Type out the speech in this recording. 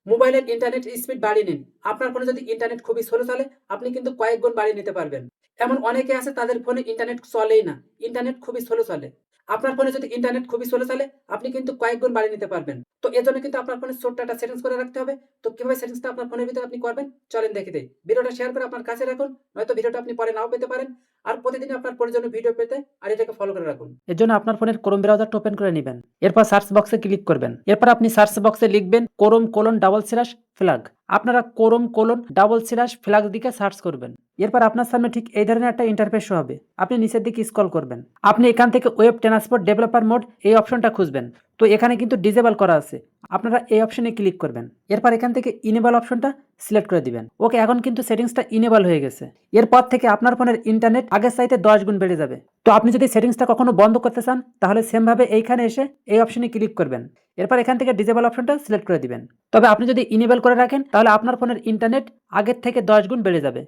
মোবাইলের internet speed বাড়িয়ে নিন। আপনার ফোনে যদি ইন্টারনেট খুবই স্লো চলে, আপনি কিন্তু কয়েক গুণ বাড়িয়ে নিতে পারবেন। এমন অনেকে আছে তাদের ফোনে ইন্টারনেট চলেই না। ইন্টারনেট খুবই স্লো চলে। আপনার ফোনে যদি ইন্টারনেট খুবই স্লো চলে, আপনি কিন্তু কয়েক গুণ বাড়িয়ে নিতে পারবেন। তো এজন্য কিন্তু আপনার ফোনে ছোট্ট একটা সেটিংস করে রাখতে হবে। তো কিভাবে সেটিংসটা আপনার ফোনের ভিতরে আপনি করবেন? চলেন দেখে দেই। ভিডিওটা শেয়ার করে আপনার কাছে রাখুন। নয়তো ভিডিওটা আপনি পরে নাও পেতে পারেন। আর প্রতিদিন আপনার প্রয়োজনীয় ভিডিও পেতে আর এটাকে ফলো করে রাখুন। এর জন্য আপনার ফোনের ক্রোম ব্রাউজারটা ওপেন করে নিবেন। এরপর সার্চ বক্সে ক্লিক করবেন। এরপর আপনি সার্চ বক্সে লিখবেন chrome:/flag। আপনারা chrome:/flag দিকে সার্চ করবেন। এরপর আপনার সামনে ঠিক এই ধরনের একটা ইন্টারফেস শো হবে। আপনি নিচের দিকে স্ক্রল করবেন। আপনি এখান থেকে ওয়েব ট্রান্সপোর্ট ডেভেলপার মোড এই অপশনটা খুঁজবেন। তো এখানে কিন্তু ডিসেবল করা আছে। আপনারা এই অপশনে ক্লিক করবেন। এরপর এখান থেকে ইনেবল অপশনটা সিলেক্ট করে দিবেন। ওকে, এখন কিন্তু সেটিংসটা ইনেবল হয়ে গেছে। এরপর থেকে আপনার ফোনের ইন্টারনেট আগের চাইতে 10 গুণ বেড়ে যাবে। তো আপনি যদি সেটিংসটা কখনো বন্ধ করতে চান, তাহলে সেমভাবে এইখানে এসে এই অপশনে ক্লিক করবেন। এরপর এখান থেকে ডিসেবল অপশনটা সিলেক্ট করে দিবেন। তবে আপনি যদি ইনেবল করে রাখেন, তাহলে আপনার ফোনের ইন্টারনেট আগের থেকে 10 গুণ বেড়ে যাবে।